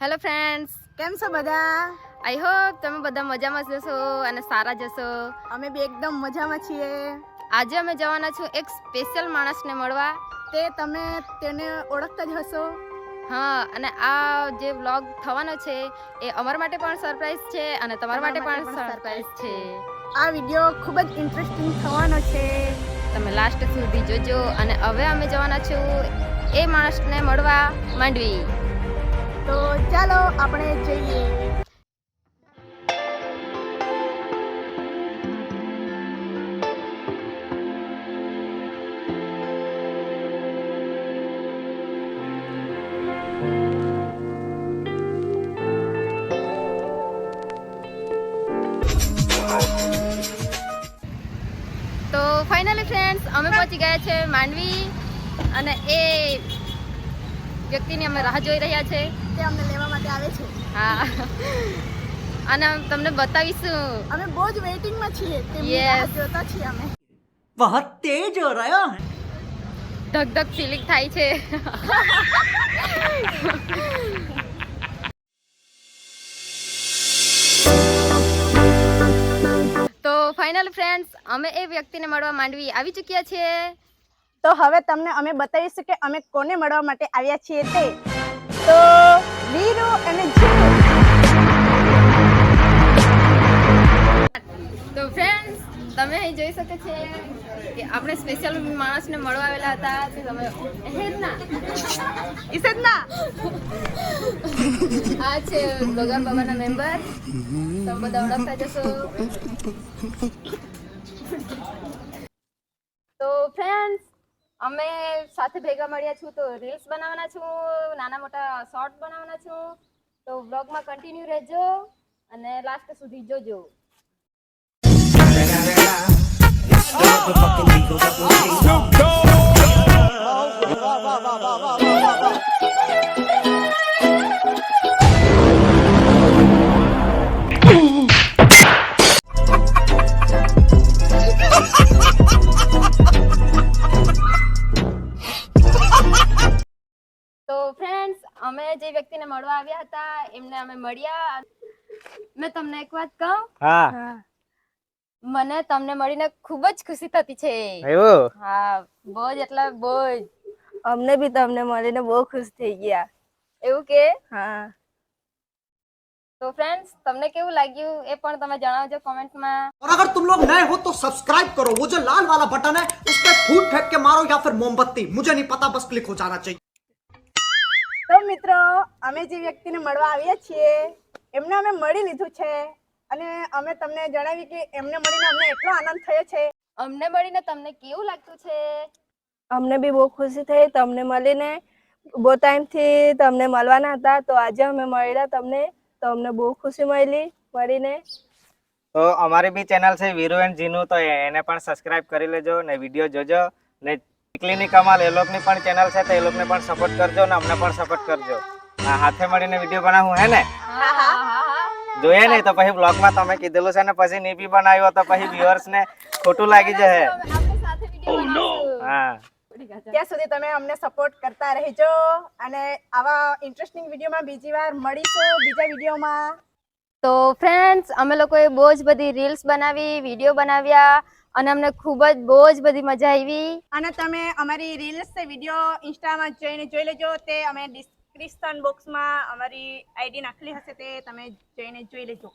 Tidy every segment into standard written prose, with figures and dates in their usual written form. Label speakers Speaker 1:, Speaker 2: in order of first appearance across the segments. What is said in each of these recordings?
Speaker 1: Hello friends,
Speaker 2: કેમ છો બધા?
Speaker 1: આઈ હોપ તમે બધા મજામાં જ જશો અને સારા જશો.
Speaker 2: અમે બી એકદમ મજામાં છીએ.
Speaker 1: આજે અમે જવાના છું એક સ્પેશિયલ માણસને મળવા.
Speaker 2: તમે તેને ઓળખતા જ હશો.
Speaker 1: હા, અને આ જે વ્લોગ થવાનો છે એ અમારા માટે પણ સરપ્રાઈઝ છે અને તમારા માટે પણ સરપ્રાઈઝ છે.
Speaker 2: આ વિડીયો ખૂબ જ ઇન્ટરેસ્ટિંગ થવાનો છે.
Speaker 1: તમે લાસ્ટ સુધી જોજો. અને હવે અમે જવાના છું એ માણસને મળવા માંડવી.
Speaker 2: તો ચાલો આપણે જઈએ.
Speaker 1: તો ફાઇનલી ફ્રેન્ડ્સ, અમે પહોંચી ગયા છે માંડવી અને એ વ્યક્તિની અમે રાહ જોઈ રહ્યા છે.
Speaker 2: તે અમને લેવા માટે આવે છે.
Speaker 1: હા, અને તમને બતાવીશું.
Speaker 2: અમે બહુ જ વેઇટિંગમાં છીએ. તેમની
Speaker 1: Yes.
Speaker 2: રાહ જોતા છીએ અમે.
Speaker 3: बहुत तेज हो रहा है.
Speaker 1: ધક ધક ફીલિંગ થાય છે. તો ફાઇનલ ફ્રેન્ડ્સ, અમે એ વ્યક્તિને મળવા માંડવી આવી ચૂક્યા છીએ.
Speaker 2: તો હવે તમને અમે બતાવીશું કે અમે કોને મળવા માટે આવ્યા છીએ તે. તો વીરુ અને જીતુ.
Speaker 1: તો ફ્રેન્ડ્સ, તમે અહીં જોઈ શકો છો કે આપણે સ્પેશિયલ માણસને મળવા આવેલા હતા. તે તમે
Speaker 2: ઈસેદના
Speaker 1: આ છે બ્લોગર બાબાના મેમ્બર. તમે બધા ઓળખતા જશો. તો ફ્રેન્ડ્સ, અમે સાથે ભેગા મળ્યા છું તો રીલ્સ બનાવવાના છું, નાના મોટા શોર્ટ બનાવવાના છું. તો વ્લોગમાં કન્ટિન્યુ રહેજો અને લાસ્ટ સુધી જોજો. તો ફ્રેન્ડ્સ, અમે જે વ્યક્તિને મળવા આવ્યા હતા એમને અમે મળ્યા. મેં તમને એક વાત કહું.
Speaker 3: હા,
Speaker 1: મને તમને મળીને ખૂબ જ ખુશી થતી છે.
Speaker 3: એવું?
Speaker 1: હા, બહુ જ એટલે બહુ જ.
Speaker 2: અમને બી તમને મળીને બહુ ખુશ થઈ ગયા.
Speaker 1: એવું કે?
Speaker 2: હા.
Speaker 1: તો ફ્રેન્ડ્સ, તમને કેવું લાગ્યું એ પણ તમે જણાવજો કોમેન્ટમાં.
Speaker 3: और अगर तुम लोग नए हो तो सब्सक्राइब करो. वो जो लाल वाला बटन है उस पर फूट फेंक के मारो या फिर मोमबत्ती, मुझे नहीं पता, बस क्लिक हो जाना चाहिए.
Speaker 2: તો મિત્રો, અમે જે વ્યક્તિને મળવા આવ્યા છીએ એમને અમે મળી લીધું છે અને અમે તમને જણાવી કે એમને મળીને અમને એટલો આનંદ થયો છે.
Speaker 1: અમને મળીને તમને કેવું લાગતું છે?
Speaker 2: અમને બી બહુ ખુશી થઈ તમને મળીને. બહુ ટાઈમથી તમને મળવાના હતા તો આજે અમે મળ્યા તમને, તો અમને બહુ ખુશી મળીને.
Speaker 4: તો અમારી બી ચેનલ છે વીરુ એન્ડ જીનુ, તો એને પણ સબસ્ક્રાઇબ કરી લેજો ને વિડીયો જોજો. ને ચીકલીની કમાલ એ લોકોની પણ ચેનલ છે તો એ લોકોને પણ સપોર્ટ કરજો ને અમને પણ સપોર્ટ કરજો. હા, હાથે મળીને વિડીયો બનાવવું હે ને? જોઈએ નહીં તો પછી બ્લોગમાં તમે કીધેલું છે ને પછી નહીં બી બનાવ્યો તો પછી વ્યુઅર્સ ને ખોટું લાગી જશે.
Speaker 1: આપણે સાથે વિડીયો બનાવશું.
Speaker 4: હા,
Speaker 2: ત્યાં સુધી તમે અમને સપોર્ટ કરતા રહેજો અને આવા ઇન્ટરેસ્ટિંગ વિડીયોમાં બીજી વાર મળીશું બીજા વિડીયોમાં.
Speaker 1: તો ફ્રેન્ડ્સ, અમે લોકોએ બહુ જ બધી રીલ્સ બનાવી, વિડીયો બનાવ્યા અને અમને ખૂબ જ બહુ જ બધી મજા આવી.
Speaker 2: અને તમે અમારી રીલ્સ વિડીયો ઇન્સ્ટામાં જઈને જોઈ લેજો. તે અમે ડિસ્ક્રિપ્શન બોક્સમાં અમારી આઈડી નાખેલી હશે, તે તમે જઈને જોઈ લેજો.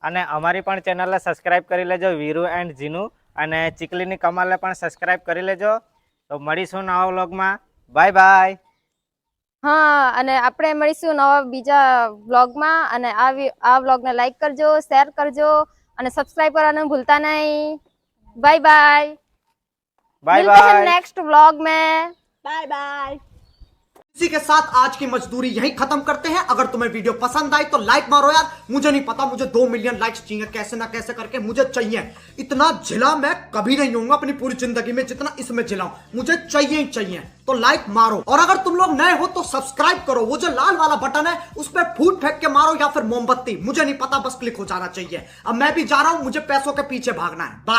Speaker 4: અને અમારી પણ ચેનલને સબસ્ક્રાઇબ કરી લેજો વીરુ એન્ડ જીનુ, અને ચીકલીની કમાલને પણ સબસ્ક્રાઇબ કરી લેજો. તો મળીશું નવા વ્લોગમાં. Bye bye.
Speaker 1: હા, અને આપણે મળીશું નવા બીજા વ્લોગમાં. અને આ વ્લોગને લાઈક કરજો, શેર કરજો અને સબસ્ક્રાઇબ કરવાનું ભૂલતા નહીં. Bye bye.
Speaker 4: बाय
Speaker 1: मिलते हैं
Speaker 4: बाय.
Speaker 1: नेक्स्ट व्लॉग में.
Speaker 2: Bye bye.
Speaker 3: इसी के साथ आज की मजदूरी यहीं खत्म करते हैं. अगर तुम्हें वीडियो पसंद आई तो लाइक मारो यार. मुझे नहीं पता, मुझे 2 मिलियन लाइक्स चाहिए, कैसे ना कैसे करके मुझे चाहिए. इतना जिला मैं कभी नहीं होऊंगा अपनी पूरी जिंदगी में जितना इसमें जिलाऊं. मुझे चाहिए ही चाहिए. तो लाइक मारो. और अगर तुम लोग नए हो तो सब्सक्राइब करो. वो जो लाल वाला बटन है उस पर फूट फेंक के मारो या फिर मोमबत्ती, मुझे नहीं पता, बस क्लिक हो जाना चाहिए. अब मैं भी जा रहा हूं, मुझे पैसों के पीछे भागना है. बाय.